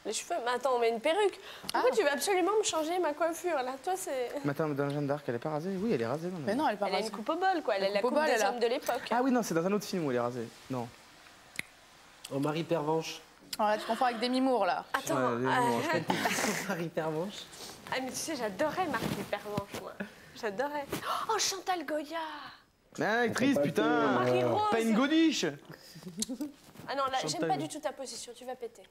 Les cheveux. Mais attends, on met une perruque. Pourquoi tu veux absolument me changer ma coiffure là? Toi, c'est. Mais attends, dans Jeanne d'Arc, elle est pas rasée? Oui, elle est rasée. Mais non, elle est pas Elle a rasée. une coupe au bol, quoi. Elle a la coupe des hommes de l'époque. Ah oui, non, c'est dans un autre film où elle est rasée. Non. Oh, Marie Pervenche. Ouais, tu confonds avec Demi Moore, là. Attends. Marie Pervenche. Ah, mais tu sais, j'adorais Marie Pervenche, moi. J'adorais. Oh, Chantal Goya. Ah, actrice, putain. Marie-Rose. Pas une godiche. Ah non, là, j'aime Chantal. pas du tout ta position. Tu vas péter.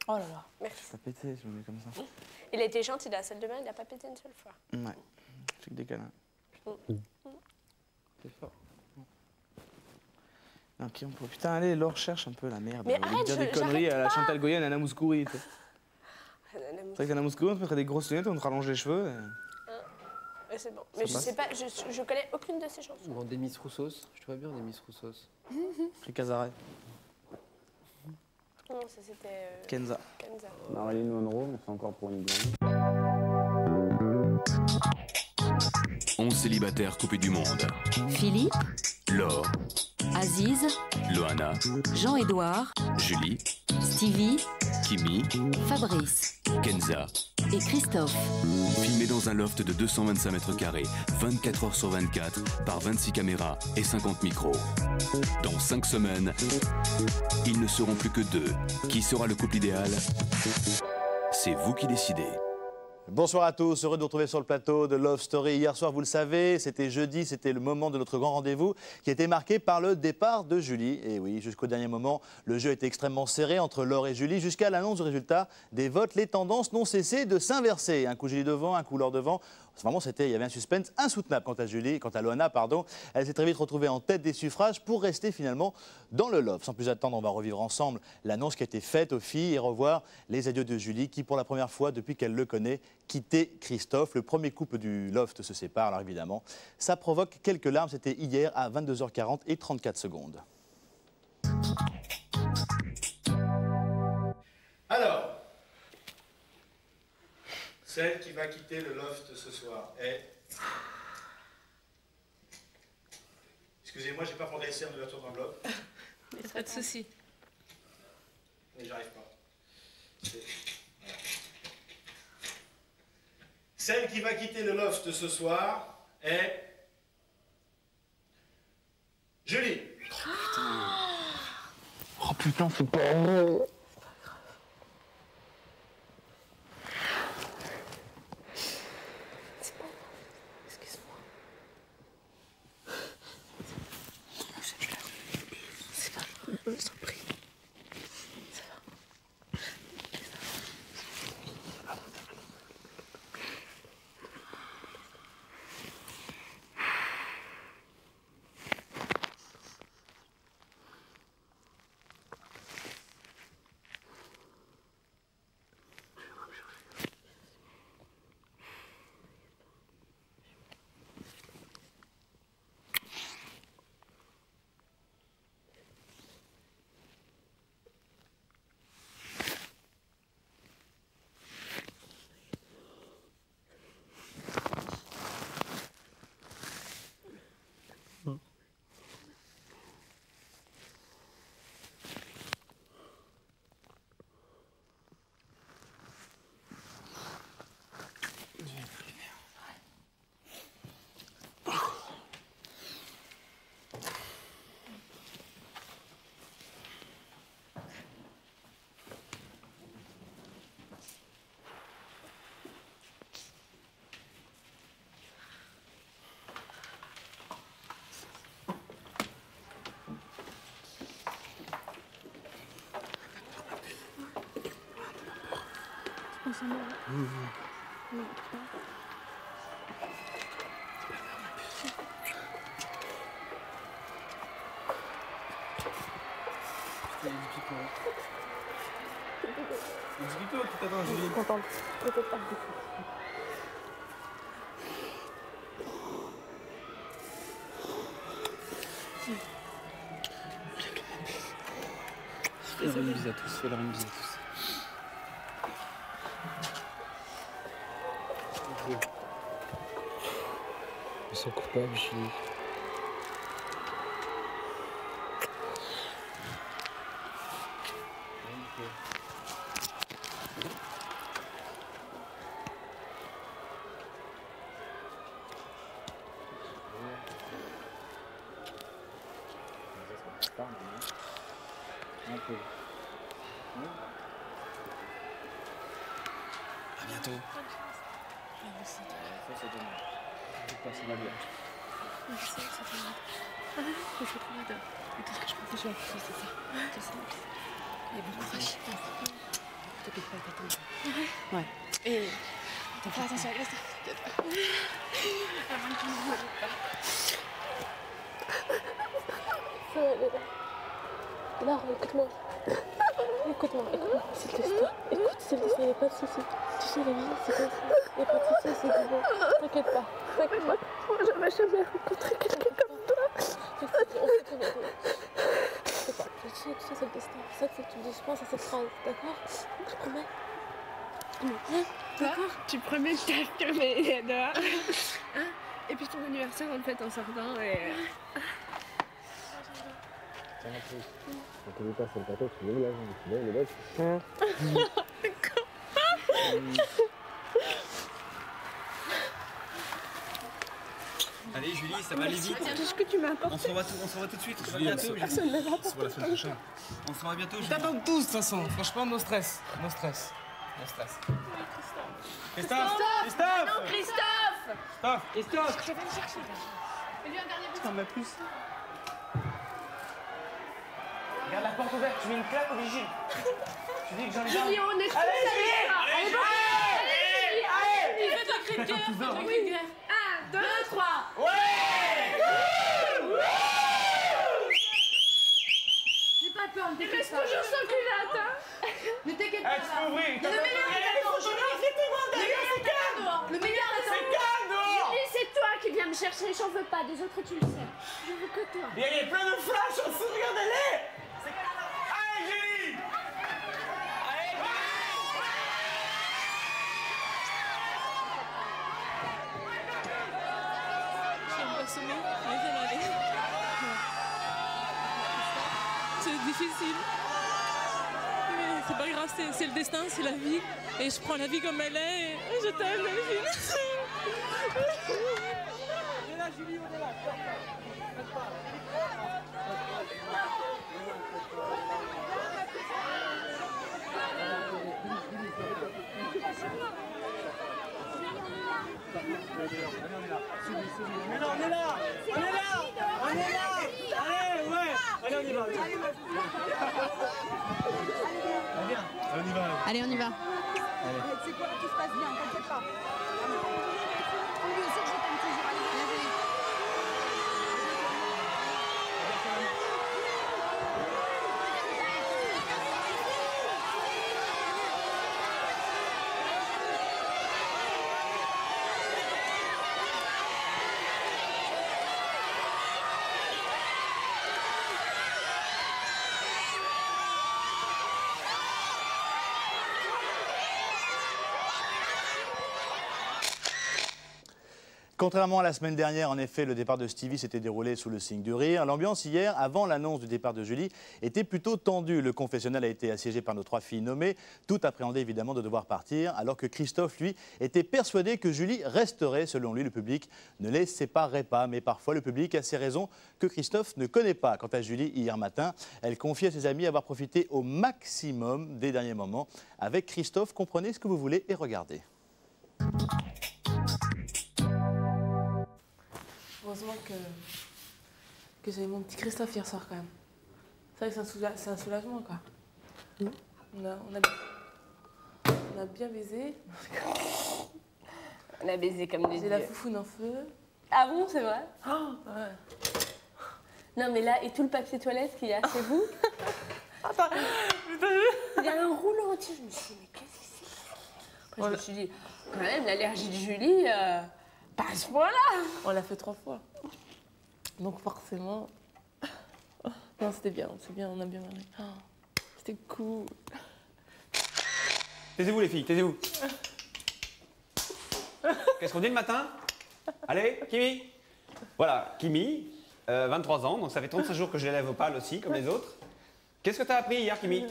Oh là là. Merci. Ça pétait, je me mets comme ça. Il a été gentil dans la salle de bain, il a pas pété une seule fois. Ouais. C'est que des câlins. C'est fort. Ok, on peut... Putain, allez, Laure, cherche un peu la merde. Mais Au lieu de arrête, dire des conneries à la pas. Chantal Goya et à Nana Mouskouri. C'est vrai que Nana Mouskouri, on se mettrait des grosses lunettes, on te rallonge les cheveux. Ouais, c'est bon. Mais je passe. sais pas, je connais aucune de ces chansons. Ou en Demis Roussos. Je te vois bien, Demis Roussos. C'est Cazaret. Non, ça c'était. Kenza. Kenza. Marilyn Monroe, mais c'est encore pour une blonde. 11 célibataires coupés du monde. Philippe, Laure, Aziz, Loana, Jean-Édouard, Julie, Stevie, Kimi, Fabrice Kenza. et Christophe. Filmés dans un loft de 225 mètres carrés, 24 heures sur 24, par 26 caméras et 50 micros. Dans 5 semaines, ils ne seront plus que 2. Qui sera le couple idéal? C'est vous qui décidez. Bonsoir à tous, heureux de vous retrouver sur le plateau de Love Story. Hier soir, vous le savez, c'était jeudi, c'était le moment de notre grand rendez-vous qui a été marqué par le départ de Julie. Et oui, jusqu'au dernier moment, le jeu était extrêmement serré entre Laure et Julie. Jusqu'à l'annonce du résultat des votes, les tendances n'ont cessé de s'inverser. Un coup Julie devant, un coup Laure devant. Vraiment, il y avait un suspense insoutenable quant à Loana, pardon. Elle s'est très vite retrouvée en tête des suffrages pour rester finalement dans le Love. Sans plus attendre, on va revivre ensemble l'annonce qui a été faite aux filles et revoir les adieux de Julie qui, pour la première fois depuis qu'elle le connaît, quittait Christophe. Le premier couple du Loft se sépare, alors évidemment, ça provoque quelques larmes. C'était hier à 22h40 et 34 secondes. Alors, celle qui va quitter le loft ce soir est... Excusez-moi, j'ai pas progressé en ouverture d'enveloppe. Pas de soucis. Mais j'arrive pas. Voilà. Celle qui va quitter le loft ce soir est... Julie. Oh putain, c'est pas vrai. Dis-toi qui t'attend, Julie. Contente. Peut-être pas. Fais-leur une bise à tous, fais-leur une bise à tous. Ils sont coupables, Julie. peu. À bientôt. Ça, c'est dommage. Ça va bien. Ouais. Et fais attention, reste. Non, écoute-moi. Écoute-moi, c'est le destin. Écoute, c'est le destin, il n'y a pas de souci. Tu sais, la vie, c'est comme ça. Il n'y a pas de souci, c'est du bon. T'inquiète pas. T'inquiète pas. Moi, je n'ai jamais rencontré quelqu'un comme toi. On sait très bien. C'est pas. Tu sais, c'est le destin. Ça, c'est que tu dis, je pense à cette phrase, d'accord? Je promets. D'accord. Tu promets que t'as que mes dehors. Hein? Et puis ton anniversaire, on le fête en sortant et... Quand tu lui passes le plateau, tu lèves la jambe, tu lèves le bec. Allez Julie, ça va aller vite. Tout ce que tu m'as apporté. On se revoit tout de suite. On se revoit bientôt. Personne ne m'a On se voit la semaine prochaine. On se revoit bientôt. Ils t'attendent tous de toute façon. Franchement, no stress. No stress. No stress. Christophe! Christophe! Non, Christophe! Christophe! Je vais le chercher. Fais-lui un dernier T'en mets plus. Regarde la porte ouverte, tu mets une claque au vigile. Tu dis que j'en ai Julie, on est tous Allez, avec Julie! toi. Allez, Allez, Julie! fais de la cri de guerre, fais de la cri de guerre. 1, 2, 3. J'ai pas peur, ne t'inquiète pas. Il reste toujours son culotte, hein. Ne t'inquiète pas. Tu peux ouvrir, Le meilleur est dehors. Le meilleur est dehors. Julie, c'est toi qui viens me chercher, j'en veux pas, des autres tu le sais. Je veux que toi. Il y a plein de flashs en dessous, regardez-les! Allez, Julie! Allez, c'est difficile. Mais c'est pas grave, c'est le destin, c'est la vie. Et je prends la vie comme elle est et je t'aime, Delphine. On est là, Julie, on est là. Mais non, on est là! On est là! On est là! Allez, ouais! Allez, on y va! Allez, on y va. C'est quoi, tout se passe bien, t'inquiète pas. Lui aussi que je t'aime toujours. Allez, bien joué. Contrairement à la semaine dernière, en effet, le départ de Stevie s'était déroulé sous le signe du rire. L'ambiance hier, avant l'annonce du départ de Julie, était plutôt tendue. Le confessionnal a été assiégé par nos 3 filles nommées, toutes appréhendées évidemment de devoir partir, alors que Christophe, lui, était persuadé que Julie resterait. Selon lui, le public ne les séparerait pas. Mais parfois, le public a ses raisons que Christophe ne connaît pas. Quant à Julie, hier matin, elle confie à ses amis avoir profité au maximum des derniers moments avec Christophe. Comprenez ce que vous voulez et regardez. Heureusement que j'ai eu mon petit Christophe hier soir quand même. C'est vrai que c'est un soulagement quoi. On a bien baisé. On a baisé comme des J'ai la foufoune en feu. Ah bon, c'est vrai? Oh, ouais. Non mais là, et tout le papier toilette qu'il y a chez vous? Il y a un rouleau entier. Je me suis dit, mais qu'est-ce que c'est? Après, je me suis dit, quand même, l'allergie de Julie, pas à ce point-là. On l'a fait 3 fois. Donc forcément... Non, c'était bien, on a bien marré. Oh, c'était cool. Taisez-vous les filles, taisez-vous. Qu'est-ce qu'on dit le matin? Allez, Kimi. Voilà, Kimi, 23 ans, donc ça fait 35 jours que je l'élève au pal aussi, comme les autres. Qu'est-ce que t'as appris hier, Kimi?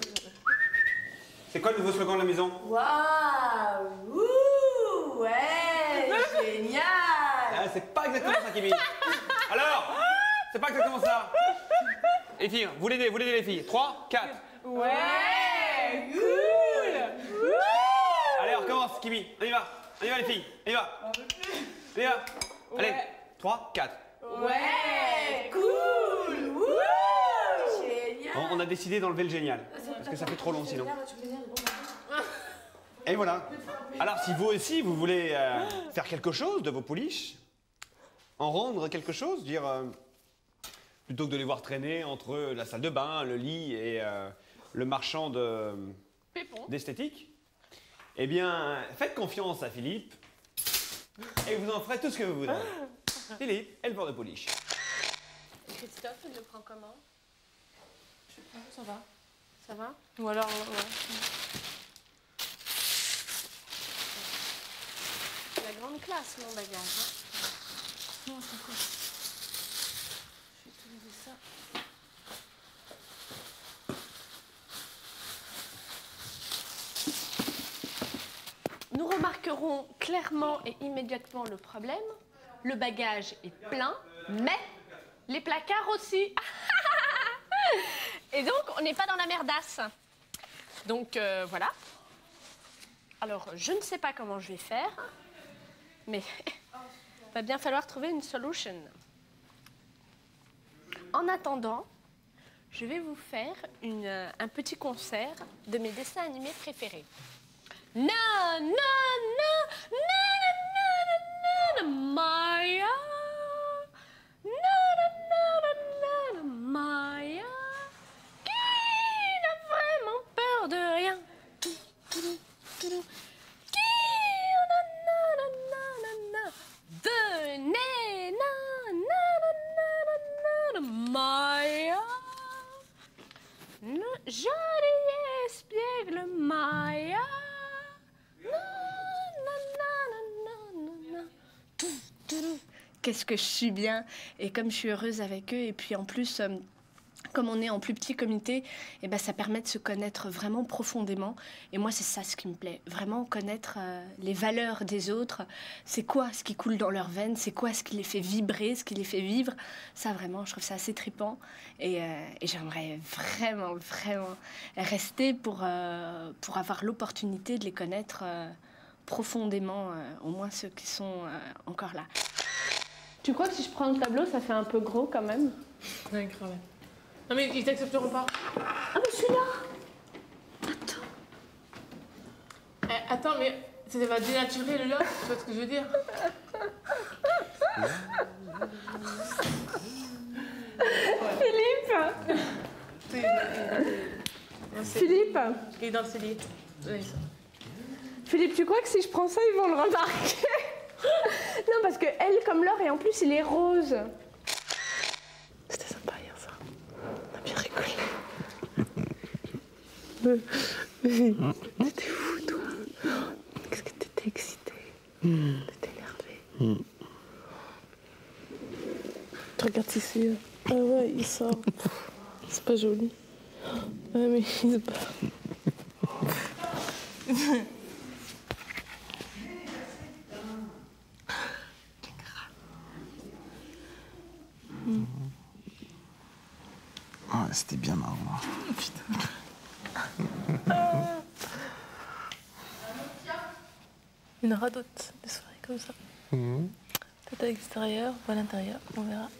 C'est quoi le nouveau slogan de la maison? Waouh! Ouh! Ouais! Génial! Ah, c'est pas exactement ça, Kimi. Alors? C'est pas exactement ça. Les filles, vous l'aidez les filles. 3, 4. Ouais, cool. Allez, on recommence, Kimi. On y va les filles, on y va. On y va. Allez, 3, 4. Ouais, cool. Wouh, génial. On a décidé d'enlever le génial, parce que ça fait trop long sinon. Et voilà. Alors si vous aussi, vous voulez faire quelque chose de vos pouliches, en rendre quelque chose, dire plutôt que de les voir traîner entre la salle de bain, le lit et le marchand d'esthétique, eh bien, faites confiance à Philippe et vous en ferez tout ce que vous voudrez. Philippe, éleveur de pouliches. Christophe, il le prend comment? Je sais pas, ça va. Ça va? Ou alors, ouais. La grande classe, mon bagage. Hein. Non, c'est quoi? Je vais utiliser ça. Nous remarquerons clairement et immédiatement le problème. Le bagage est plein, mais les placards aussi. Et donc, on n'est pas dans la merdasse. Donc, voilà. Alors, je ne sais pas comment je vais faire, mais il va bien falloir trouver une solution. En attendant, je vais vous faire un petit concert de mes dessins animés préférés. Na na na na na na na Maya. Na na na na na Maya. Qui n'a vraiment peur de rien? Qui na na na na na venez na na na na na Maya. Joli espiègle Maya. Qu'est-ce que je suis bien et comme je suis heureuse avec eux et puis en plus comme on est en plus petit comité, et ben ça permet de se connaître vraiment profondément et moi c'est ça ce qui me plaît, vraiment connaître les valeurs des autres, c'est quoi ce qui coule dans leurs veines, c'est quoi ce qui les fait vibrer, ce qui les fait vivre, ça vraiment je trouve ça assez trippant et j'aimerais vraiment rester pour avoir l'opportunité de les connaître profondément, au moins ceux qui sont encore là. Tu crois que si je prends le tableau, ça fait un peu gros quand même? Ouais, grave. Non mais ils t'accepteront pas. Ah mais celui-là! Attends. Attends, mais ça va dénaturer le loft, tu vois ce que je veux dire? Philippe! Il est dans le cellier. Philippe, tu crois que si je prends ça, ils vont le remarquer? Non, parce que elle, comme Laure, et en plus, il est rose. C'était sympa hier, ça. On a bien rigolé. T'étais fou, toi. Qu'est-ce que t'étais excité. T'étais énervé. Tu regardes ici. Ah ouais, il sort. C'est pas joli. Ouais, mais il se bat. Ah, c'était bien marrant. Il y en aura d'autres, des soirées comme ça. Peut-être à l'extérieur ou à l'intérieur, on verra.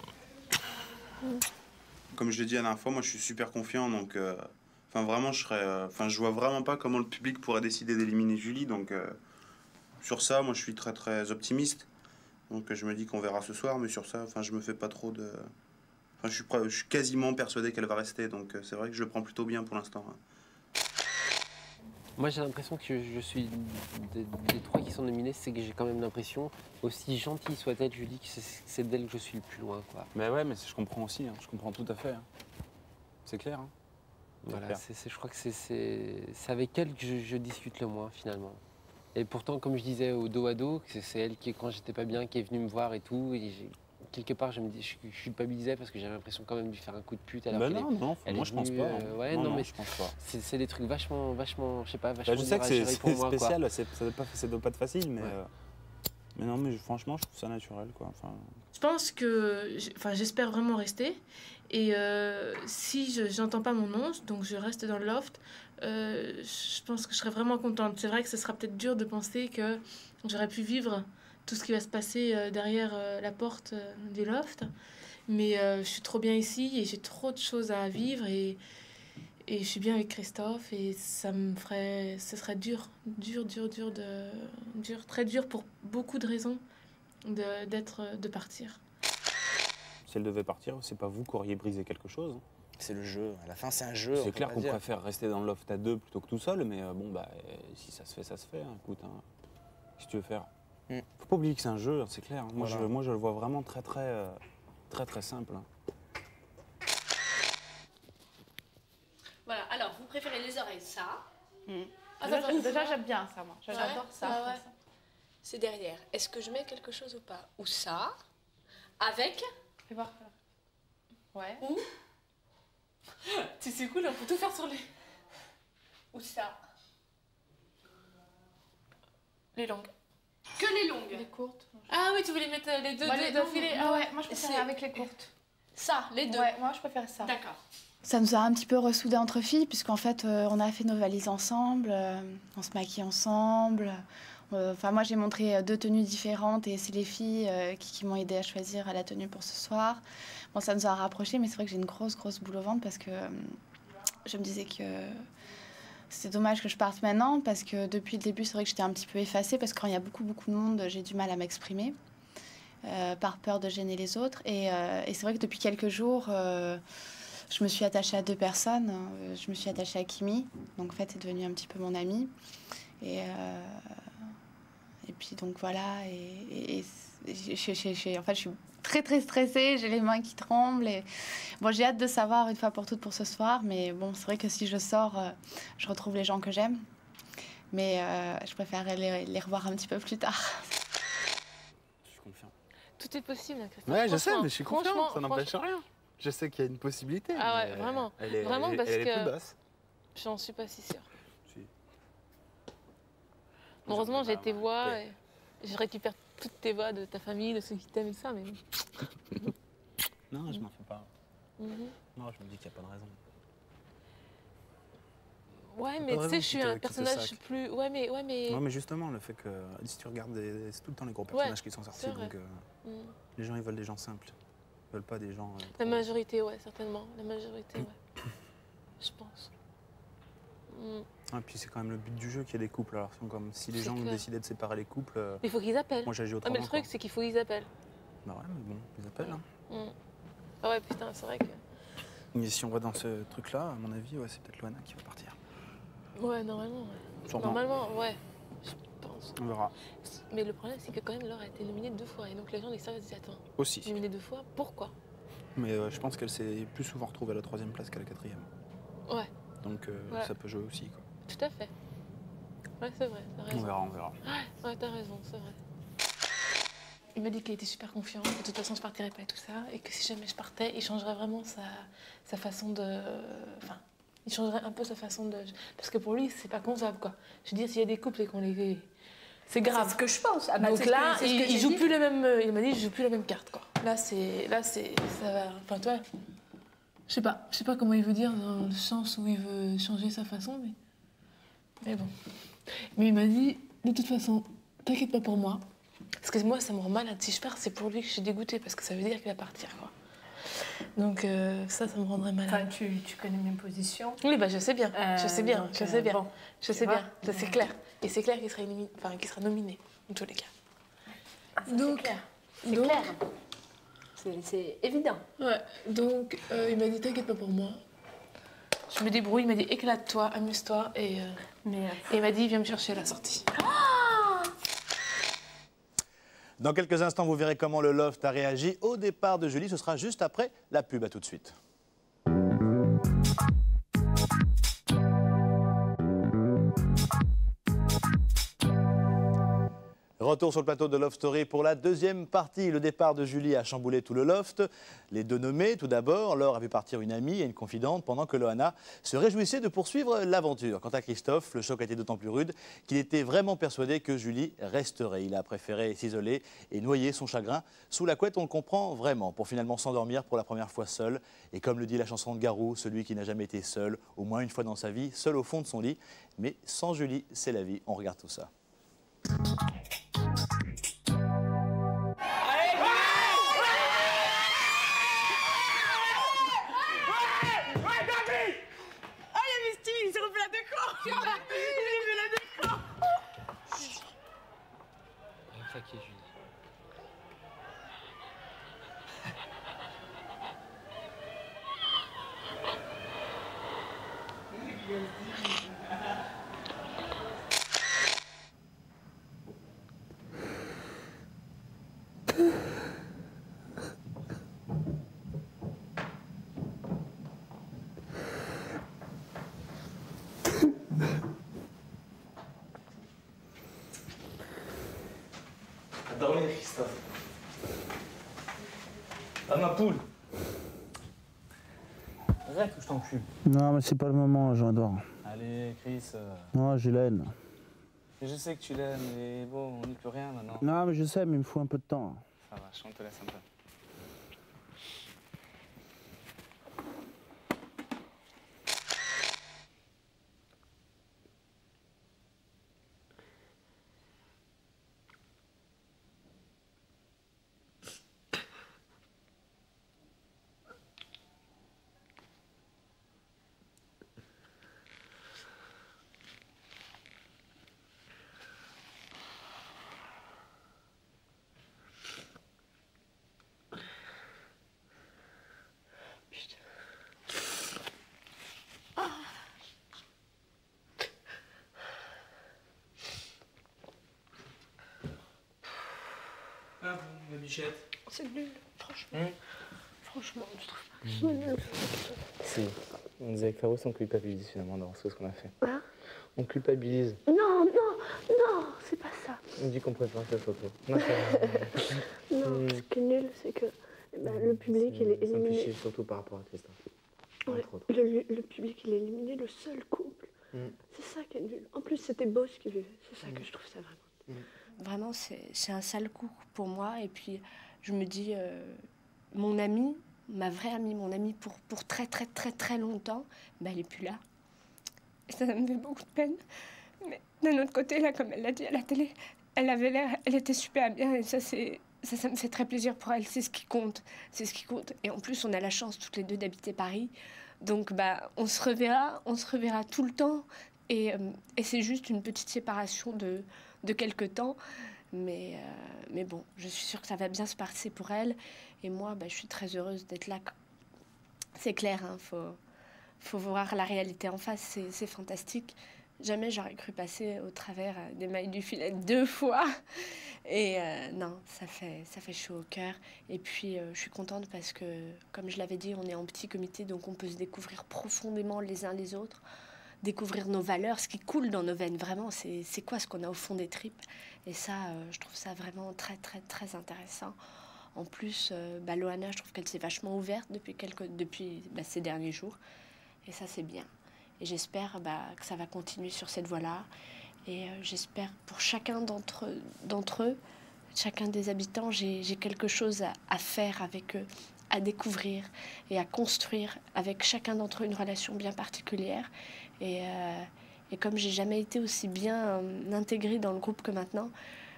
Comme je l'ai dit la dernière fois, moi je suis super confiant, donc vraiment je vois vraiment pas comment le public pourrait décider d'éliminer Julie, donc sur ça, moi je suis très optimiste. Donc je me dis qu'on verra ce soir, mais sur ça, je me fais pas trop de... je suis quasiment persuadé qu'elle va rester, donc c'est vrai que je le prends plutôt bien pour l'instant. Moi j'ai l'impression que je suis des trois qui sont nominés, c'est que j'ai quand même l'impression, aussi gentille soit-elle Julie, que c'est d'elle que je suis le plus loin, quoi. Mais ouais, mais je comprends aussi, hein. Je comprends tout à fait. Hein. C'est clair. Hein. Voilà, je crois que c'est avec elle que je discute le moins finalement. Et pourtant, comme je disais au dos à dos, c'est elle qui, quand j'étais pas bien, qui est venue me voir et tout. Et quelque part, je culpabilisais parce que j'avais l'impression quand même de lui faire un coup de pute. Alors non, moi je pense pas. Ouais, non, mais je pense pas. C'est des trucs vachement, je sais pas, vachement je sais que c'est pour moi, spécial, ça doit pas être facile, mais Mais non, mais franchement, je trouve ça naturel, quoi. Enfin... Je pense que... Enfin, j'espère vraiment rester. Et si j'entends pas mon nom, donc je reste dans le loft, je pense que je serais vraiment contente. C'est vrai que ce sera peut-être dur de penser que j'aurais pu vivre tout ce qui va se passer derrière la porte du loft. Mais je suis trop bien ici et j'ai trop de choses à vivre et je suis bien avec Christophe et ce serait dur, très dur pour beaucoup de raisons de partir. Si elle devait partir, c'est pas vous qui auriez brisé quelque chose. C'est le jeu. À la fin, c'est un jeu. C'est clair qu'on préfère rester dans le loft à 2 plutôt que tout seul, mais bon, bah, si ça se fait, ça se fait. Hein. Écoute, hein. Qu'est-ce que tu veux faire? Faut pas oublier que c'est un jeu, hein, c'est clair. Moi, Voilà. moi, je le vois vraiment très simple. Hein. Voilà, alors vous préférez les oreilles, ça. Déjà, j'aime bien ça, moi. J'adore ça. Ouais. C'est derrière. Est-ce que je mets quelque chose ou pas? Ou ça, avec. Fais voir. Ouais. Ou. C'est cool, on peut tout faire sur les. Ou ça. Les longues. Que les longues. Les courtes. Ah oui, tu voulais mettre les deux d'affilée. Ah ouais, moi je préfère avec les courtes. Ça, les deux. Ouais, moi je préfère ça. D'accord. Ça nous a un petit peu ressoudés entre filles, puisqu'en fait, on a fait nos valises ensemble, on se maquille ensemble. Enfin, moi, j'ai montré 2 tenues différentes et c'est les filles qui m'ont aidé à choisir la tenue pour ce soir. Bon, ça nous a rapprochés, mais c'est vrai que j'ai une grosse boule au ventre parce que je me disais que c'est dommage que je parte maintenant, parce que depuis le début, c'est vrai que j'étais un petit peu effacée, parce que quand il y a beaucoup de monde, j'ai du mal à m'exprimer, par peur de gêner les autres. Et c'est vrai que depuis quelques jours... je me suis attachée à 2 personnes. Je me suis attachée à Kimi, donc en fait, c'est devenu un petit peu mon amie. Et puis donc voilà. Et en fait, je suis très stressée. J'ai les mains qui tremblent. Et bon, j'ai hâte de savoir une fois pour toutes pour ce soir. Mais bon, c'est vrai que si je sors, je retrouve les gens que j'aime. Mais je préférerais les revoir un petit peu plus tard. Je suis confiant. Tout est possible, Christophe. Ouais, je sais, mais je suis confiant. Franchement, Ça n'empêche rien. Je sais qu'il y a une possibilité. Ah ouais, vraiment. Vraiment, parce elle est que plus basse. j'en suis pas si sûre. Si. Heureusement, j'ai tes voix et je récupère toutes tes voix de ta famille, de ceux qui t'aiment et ça, mais... Non, je m'en fais pas. Mhm. Non, je me dis qu'il n'y a pas de raison. Ouais, mais tu sais, je suis un personnage plus... Ouais, mais... Non, mais justement, le fait que... Si tu regardes, c'est tout le temps les gros personnages qui sont sortis, donc les gens, ils veulent des gens simples. Ils veulent pas des gens... La majorité, ouais, certainement. La majorité, ouais. Je pense. Et puis c'est quand même le but du jeu qu'il y ait des couples. Alors si les gens décidaient de séparer les couples... Il faut qu'ils appellent. Moi, j'agis autrement. Mais le truc, c'est qu'il faut qu'ils appellent. Bah ouais, mais bon, ils appellent. Hein. Ah ouais, putain, c'est vrai que... Mais si on va dans ce truc-là, à mon avis, ouais, c'est peut-être Loana qui va partir. Ouais, normalement, ouais. Sûrement. Normalement, ouais. Je pense. On verra. Mais le problème, c'est que quand même, Laure a été nominée 2 fois. Et donc les gens, ils savent, ils disent, attends, Aussi. nominée 2 fois, pourquoi? Mais je pense qu'elle s'est plus souvent retrouvée à la 3e place qu'à la 4e. Ouais. Donc ouais. Ça peut jouer aussi, quoi. Tout à fait. Ouais, c'est vrai, t'as raison. On verra. Ouais, t'as raison, c'est vrai. Il m'a dit qu'il était super confiant, que de toute façon je partirais pas et tout ça, et que si jamais je partais, il changerait vraiment sa façon de... Enfin, il changerait un peu sa façon de... Parce que pour lui, c'est pas concevable, quoi. Je veux dire, s'il y a des couples et qu'on les... C'est grave. C'est ce que je pense. Ah bah, donc là, il joue plus la même... Il m'a dit, je joue plus la même carte, quoi. Là, ça va... Enfin, toi, je sais pas comment il veut dire, dans le sens où il veut changer sa façon, mais bon. Mais il m'a dit, de toute façon, t'inquiète pas pour moi. Parce que moi, ça me rend malade. Si je pars, c'est pour lui que je suis dégoûtée, parce que ça veut dire qu'il va partir, quoi. Donc ça me rendrait malade. Enfin, tu connais mes positions. Oui, bah je sais bien, je sais bien. Bon, Je sais bien, c'est clair. Et c'est clair qu'il sera nominé, en tous les cas. Ah, donc, c'est clair. C'est évident. Ouais, donc il m'a dit, t'inquiète pas pour moi. Je me débrouille, il m'a dit, éclate-toi, amuse-toi. Et il m'a dit, viens me chercher à la sortie. Dans quelques instants, vous verrez comment le loft a réagi au départ de Julie. Ce sera juste après la pub. À tout de suite. Retour sur le plateau de Love Story pour la deuxième partie. Le départ de Julie a chamboulé tout le loft. Les deux nommés, tout d'abord, Laure a vu partir une amie et une confidente pendant que Loana se réjouissait de poursuivre l'aventure. Quant à Christophe, le choc a été d'autant plus rude qu'il était vraiment persuadé que Julie resterait. Il a préféré s'isoler et noyer son chagrin sous la couette, on le comprend vraiment, pour finalement s'endormir pour la première fois seul. Et comme le dit la chanson de Garou, celui qui n'a jamais été seul, au moins une fois dans sa vie, seul au fond de son lit. Mais sans Julie, c'est la vie. On regarde tout ça. Claqué, Julie. Dormir, Christophe. Ah, ma poule. Arrête ou je t'encule. Non, mais c'est pas le moment, Jean-Edouard. Allez, Chris. Non, j'ai la haine. Je sais que tu l'aimes, mais bon, on n'y peut rien maintenant. Non, mais je sais, mais il me faut un peu de temps. Ça va, on te laisse un peu. Ah bon, ma bichette. C'est nul, franchement. Franchement, je trouve pas que ce Mmh. soit nul. Si. On disait que Farousse, on culpabilise finalement dans ce qu'on a fait. Hein? On culpabilise. Non, non, non, c'est pas ça. On dit qu'on préfère cette photo. Non, Non, ce qui est nul, c'est que le public, il est Ça me fait éliminé. chier, surtout par rapport à Christophe. Ouais, Entre autres. le public, il est éliminé, le seul couple. Mm. C'est ça qui est nul. En plus, c'était beau ce qu'il vivait. C'est ça que je trouve ça vraiment. Vraiment, c'est un sale coup pour moi. Et puis, je me dis, mon amie, ma vraie amie, mon amie pour très, très, très, très longtemps, elle n'est plus là. Et ça me fait beaucoup de peine. Mais d'un autre côté, là, comme elle l'a dit à la télé, elle avait l'air, elle était super bien. Et ça me fait très plaisir pour elle. C'est ce qui compte. C'est ce qui compte. Et en plus, on a la chance toutes les deux d'habiter Paris. Donc, on se reverra tout le temps. Et c'est juste une petite séparation de quelques temps. Mais bon, je suis sûre que ça va bien se passer pour elle. Et moi, je suis très heureuse d'être là. C'est clair, hein, faut voir la réalité en face. C'est fantastique. Jamais j'aurais cru passer au travers des mailles du filet 2 fois. Et non, ça fait chaud au cœur. Et puis, je suis contente parce que, comme je l'avais dit, on est en petit comité, donc on peut se découvrir profondément les uns les autres, découvrir nos valeurs, ce qui coule dans nos veines, vraiment, c'est quoi ce qu'on a au fond des tripes. Et ça, je trouve ça vraiment très, très, très intéressant. En plus, Loana, je trouve qu'elle s'est vachement ouverte depuis ces derniers jours. Et ça, c'est bien. Et j'espère que ça va continuer sur cette voie-là. Et j'espère pour chacun d'entre eux, chacun des habitants, j'ai quelque chose à faire avec eux, à découvrir et à construire avec chacun d'entre eux une relation bien particulière. Et comme j'ai jamais été aussi bien intégrée dans le groupe que maintenant,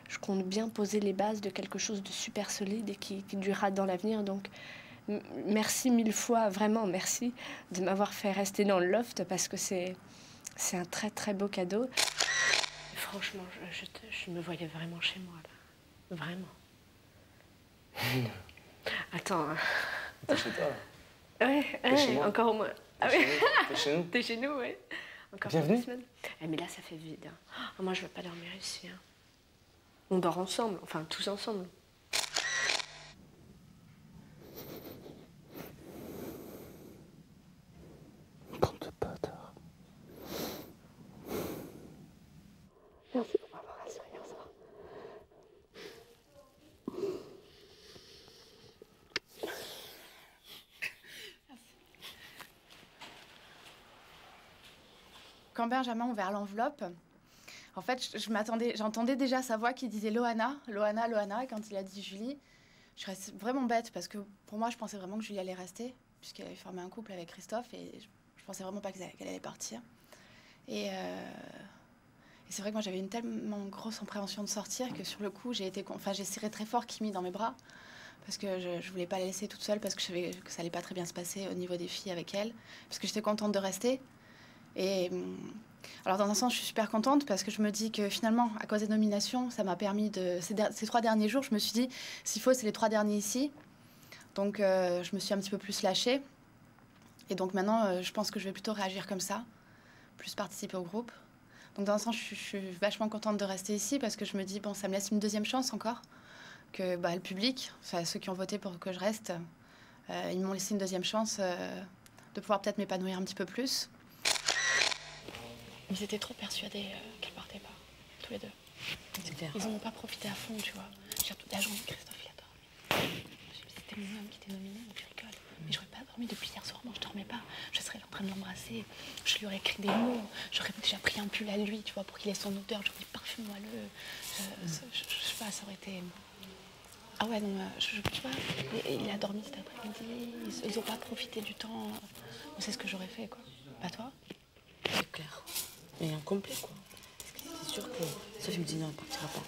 je compte bien poser les bases de quelque chose de super solide et qui durera dans l'avenir. Donc, merci 1000 fois, vraiment merci de m'avoir fait rester dans le loft parce que c'est un très très beau cadeau. Franchement, je me voyais vraiment chez moi là, vraiment. Attends. T'es chez toi là. Ouais, encore au moins. Ah ouais. T'es chez nous. T'es chez nous, ouais. Encore Bienvenue. 2 semaines. Mais là, ça fait vide. Hein. Oh, moi, je veux pas dormir ici. Hein. On dort ensemble, enfin tous ensemble. Merci pour m'avoir rassurée hier soir. quand Benjamin a ouvert l'enveloppe, en fait, j'entendais déjà sa voix qui disait Loana, Loana, Loana. Et quand il a dit Julie, je restais vraiment bête parce que pour moi, je pensais vraiment que Julie allait rester, puisqu'elle avait formé un couple avec Christophe et je pensais vraiment pas qu'elle allait partir. Et c'est vrai que moi, j'avais une tellement grosse appréhension de sortir que sur le coup, j'ai serré très fort Kimi dans mes bras parce que je voulais pas la laisser toute seule parce que je savais que ça allait pas très bien se passer au niveau des filles avec elle, parce que j'étais contente de rester. Et alors dans un sens, je suis super contente parce que je me dis que finalement, à cause des nominations, ça m'a permis ces 3 derniers jours, je me suis dit, s'il faut, c'est les 3 derniers ici. Donc je me suis un petit peu plus lâchée. Et donc maintenant, je pense que je vais plutôt réagir comme ça, plus participer au groupe. Donc dans un sens, je suis vachement contente de rester ici parce que je me dis, bon, ça me laisse une deuxième chance encore. Que le public, enfin, ceux qui ont voté pour que je reste, ils m'ont laissé une deuxième chance de pouvoir peut-être m'épanouir un petit peu plus. Ils étaient trop persuadés qu'elle partait pas, tous les deux. Ils n'en ont pas profité à fond, tu vois. Toute la journée, Christophe, il a dormi. C'était mon homme qui était nominé, donc je rigole. Mais j'aurais pas dormi depuis hier soir, moi je dormais pas. Je serais là en train de l'embrasser, je lui aurais écrit des mots, j'aurais déjà pris un pull à lui, tu vois, pour qu'il ait son odeur, j'aurais dit parfume-moi-le. Je sais pas, ça aurait été... Ah ouais, non, tu vois, il a dormi cet après-midi, ils ont pas profité du temps. C'est ce que j'aurais fait, quoi. Pas toi? C'est clair. Mais incomplet, quoi. Parce que c'est sûr que Sophie me dit non, elle partira pas.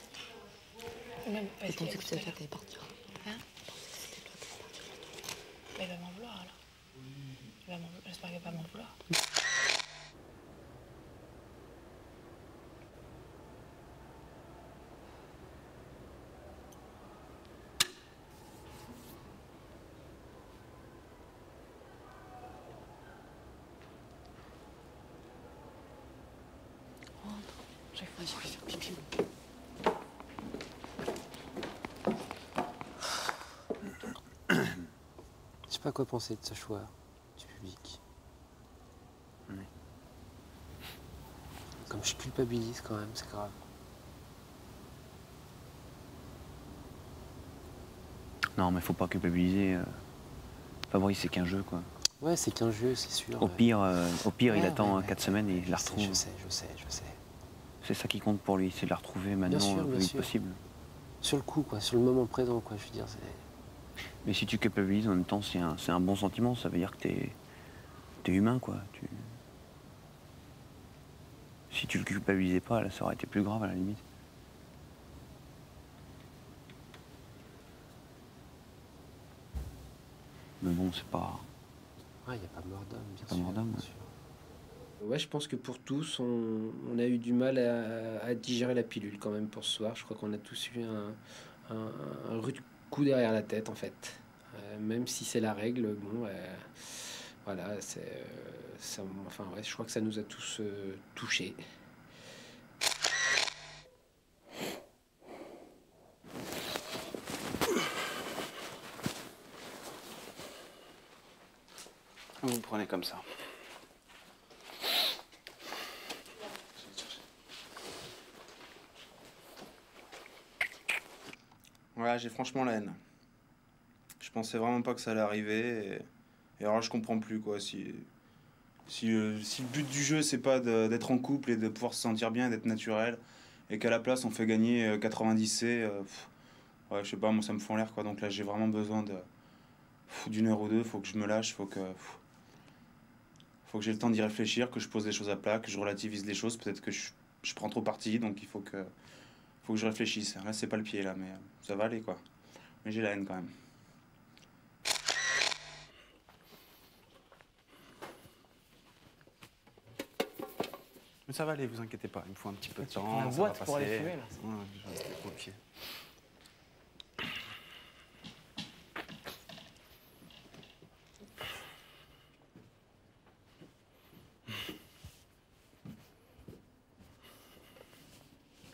Même parce je pensais que c'était toi qui allais partir. Hein? Bah, il va m'en vouloir, alors. J'espère qu'il va pas m'en vouloir. Je sais pas quoi penser de ce choix du public. Comme je culpabilise quand même, c'est grave. Non, mais faut pas culpabiliser. Fabrice, c'est qu'un jeu, quoi. Ouais, c'est qu'un jeu, c'est sûr. Au pire, Ouais, il attend ouais, 4 semaines et il la retrouve. Je sais. C'est ça qui compte pour lui, c'est de la retrouver maintenant Bien sûr, le plus bien vite sûr. possible. Sur le coup, quoi, sur le moment présent, quoi, je veux dire, c'est... Mais si tu culpabilises en même temps, c'est un bon sentiment, ça veut dire que t'es humain, quoi. Si tu le culpabilisais pas, là, ça aurait été plus grave à la limite. Mais bon, c'est pas... Ah, il n'y a pas mort d'homme, bien pas sûr. mort d'homme, bien ouais. sûr. Ouais, je pense que pour tous, on a eu du mal à digérer la pilule quand même pour ce soir. Je crois qu'on a tous eu un rude coup derrière la tête, en fait. Même si c'est la règle, bon, voilà, enfin, ouais, je crois que ça nous a tous touchés. Vous me prenez comme ça. Ouais, j'ai franchement la haine. Je pensais vraiment pas que ça allait arriver. Et alors je comprends plus, quoi. Si le but du jeu, c'est pas d'être en couple et de pouvoir se sentir bien, d'être naturel, et qu'à la place, on fait gagner 90C, ouais, je sais pas, moi, ça me fout en l'air, quoi. Donc là, j'ai vraiment besoin d'une heure ou deux. Faut que je me lâche, faut que j'ai le temps d'y réfléchir, que je pose les choses à plat, que je relativise les choses. Peut-être que je prends trop parti, donc il faut que je réfléchisse. Là, c'est pas le pied, là, mais ça va aller, quoi. Mais j'ai la haine, quand même. Mais ça va aller, vous inquiétez pas. Il me faut un petit peu de temps. prends la ça boîte va pour aller passer. fumer, là. Ouais, je reste au pied.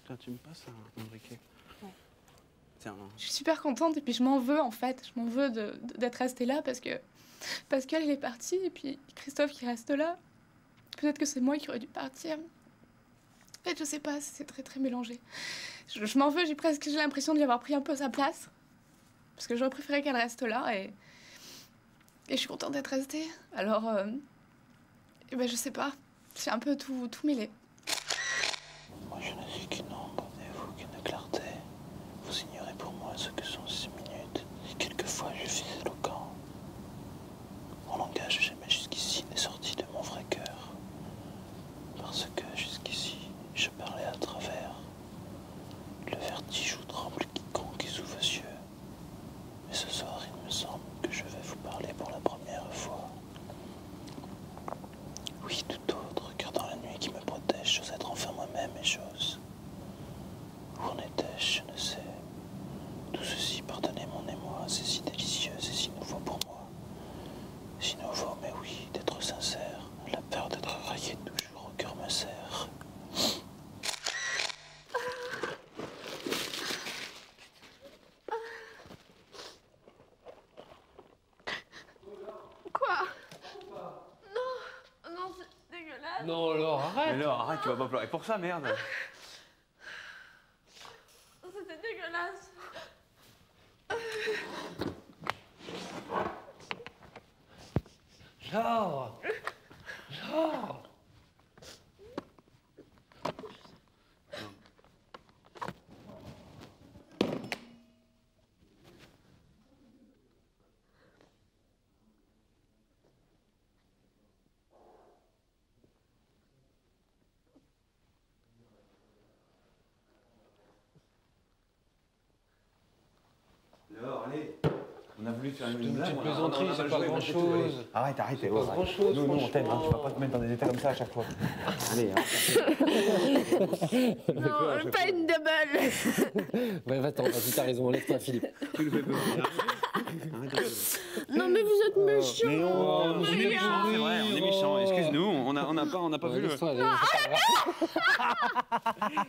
Tiens, tu me passes un briquet? Ouais. Tiens. Je suis super contente et puis je m'en veux en fait. Je m'en veux d'être restée là parce qu'elle est partie et puis Christophe qui reste là. Peut-être que c'est moi qui aurais dû partir. En fait, je sais pas, c'est très très mélangé. Je m'en veux, j'ai l'impression d'y avoir pris un peu sa place. Parce que j'aurais préféré qu'elle reste là et je suis contente d'être restée. Alors, je sais pas. C'est un peu tout mêlé. Moi je ne suis qu'une ombre, et vous qu'une clarté. Vous ignorez pour moi ce que sont ces minutes. Et quelquefois je suis éloquent. Mon langage jamais jusqu'ici n'est sorti de mon vrai cœur. Parce que jusqu'ici, je parlais à travers. Le vertige où tremble quiconque est sous vos yeux. Mais ce soir, il me semble que je vais vous parler pour la première fois. Oui, tout autre, car dans la nuit qui me protège, j'ose être enfin moi-même et j'ose. Où en étais-je, je ne sais. Tout ceci, pardonnez mon émoi, c'est si délicieux, c'est si nouveau pour moi. Si nouveau, mais oui, d'être sincère. La peur d'être raillé toujours au cœur me serre. Quoi? Non, non, c'est dégueulasse. Non, Laure, arrête. Mais Laure, arrête, tu vas pas pleurer pour ça, merde. C'était dégueulasse. Laure. Laure. Laure, allez. On a voulu faire une Petite blague. plaisanterie, c'est pas grand-chose. Arrête, arrête. C'est pas grand-chose, Nous, on t'aime, hein, franchement. tu vas pas te mettre dans des états comme ça à chaque fois. Allez, hein. Non, pas une double. Ouais, va-t'en, vas-y, t'as raison, enlève-toi, Philippe. Tu le fais pas. Non, mais vous êtes méchants. Mais non, on est méchants, c'est vrai, on est méchants. Excuse-nous, on n'a pas vu le... Laisse-toi aller, c'est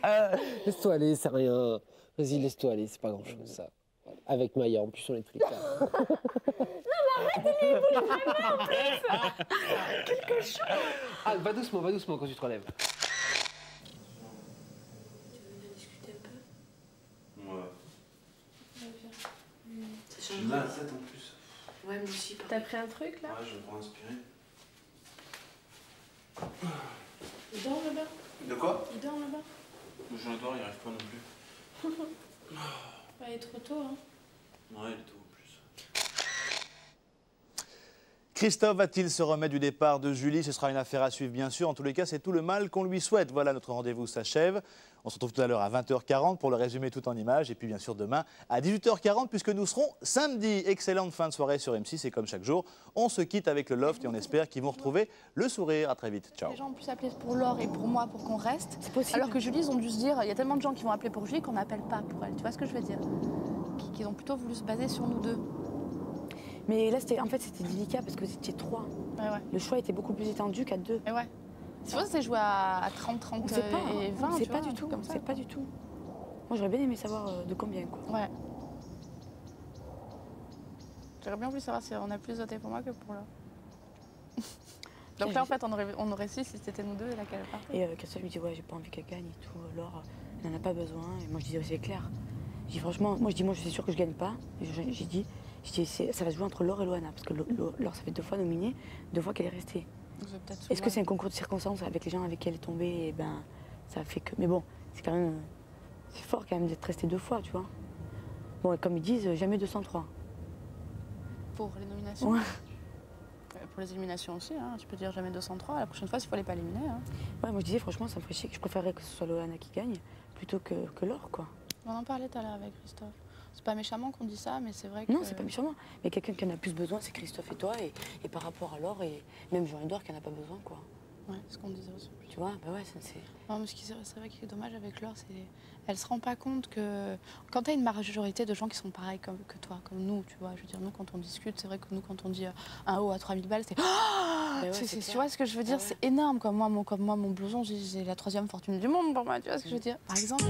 pas grave. Laisse-toi aller, c'est rien. Vas-y, laisse-toi aller, c'est pas grand-chose, ça. Avec Maya, en plus, on est tous les quatre. Non, mais arrêtez les boules, vraiment, en plus. Quelque chose. Ah, va doucement quand tu te relèves. Ouais. Ça J'ai mal à la tête en plus. Ouais, moi aussi. T'as pris un truc là? Ouais, je vais pour inspirer. Il dort là-bas? De quoi? Il dort là-bas? Je dors, il arrive pas non plus. Bah, il est trop tôt, hein. Ouais, il est tôt en plus. Christophe va-t-il se remettre du départ de Julie? Ce sera une affaire à suivre, bien sûr. En tous les cas, c'est tout le mal qu'on lui souhaite. Voilà, notre rendez-vous s'achève. On se retrouve tout à l'heure à 20h40 pour le résumer tout en images. Et puis, bien sûr, demain à 18h40, puisque nous serons samedi. Excellente fin de soirée sur M6. Et comme chaque jour, on se quitte avec le Loft et on espère qu'ils vont retrouver le sourire. À très vite. Ciao. Les gens ont pu s'appeler pour Laure et pour moi pour qu'on reste. C'est possible. Alors que Julie, ils ont dû se dire, il y a tellement de gens qui vont appeler pour Julie qu'on n'appelle pas pour elle. Tu vois ce que je veux dire? Qui ont plutôt voulu se baser sur nous deux. Mais là, en fait, c'était délicat parce que vous étiez 3. Ouais, ouais. Le choix était beaucoup plus étendu qu'à 2. Et ouais. C'est pour ça que c'est joué à 30, 30 On sait pas, et 20. on sait tu pas vois, du tout. comme ça. C'est pas du tout. Moi, j'aurais bien aimé savoir de combien, quoi. Ouais. J'aurais bien voulu savoir si on a plus voté pour moi que pour Laure. Donc là, en fait, on aurait su si c'était nous deux et laquelle partait. Et Christophe me dit, ouais, j'ai pas envie qu'elle gagne et tout. Laure, elle n'en a pas besoin. Et moi, je dis, c'est clair. Je dis, franchement, moi, je suis sûre que je gagne pas. Et j'ai dit, ça va se jouer entre Laure et Loana. Parce que Laure, ça fait 2 fois nominée, 2 fois qu'elle est restée. Est-ce que c'est un concours de circonstances avec les gens avec qui elle est tombée? Et ben, ça fait que. Mais bon, c'est quand même. C'est fort quand même d'être restée 2 fois, tu vois. Bon, et comme ils disent, jamais 203. Pour les nominations? Ouais. Pour les éliminations aussi, hein. Tu peux dire jamais 203. La prochaine fois, s'il ne fallait pas éliminer. Hein. Ouais, moi je disais, franchement, ça me ferait chier. Je préférerais que ce soit Loana qui gagne plutôt que Laure, quoi. On en parlait tout à l'heure avec Christophe. C'est pas méchamment qu'on dit ça, mais c'est vrai que. Non, c'est pas méchamment. Mais quelqu'un qui en a plus besoin, c'est Christophe et toi. Et par rapport à Laure, et même Jean-Edouard qui en a pas besoin, quoi. Ouais, c'est ce qu'on disait aussi. Tu vois, bah ouais, c'est. Non, mais c'est vrai qu'il est dommage avec Laure, c'est. Elle se rend pas compte que quand tu as une majorité de gens qui sont pareils que toi, comme nous, tu vois, je veux dire, nous quand on discute, c'est vrai que nous quand on dit un haut à 3000 balles, c'est. Ouais, tu vois ce que je veux dire, c'est énorme. Comme moi, mon blouson, j'ai la 3e fortune du monde pour moi, tu vois ce que je veux dire. Par exemple,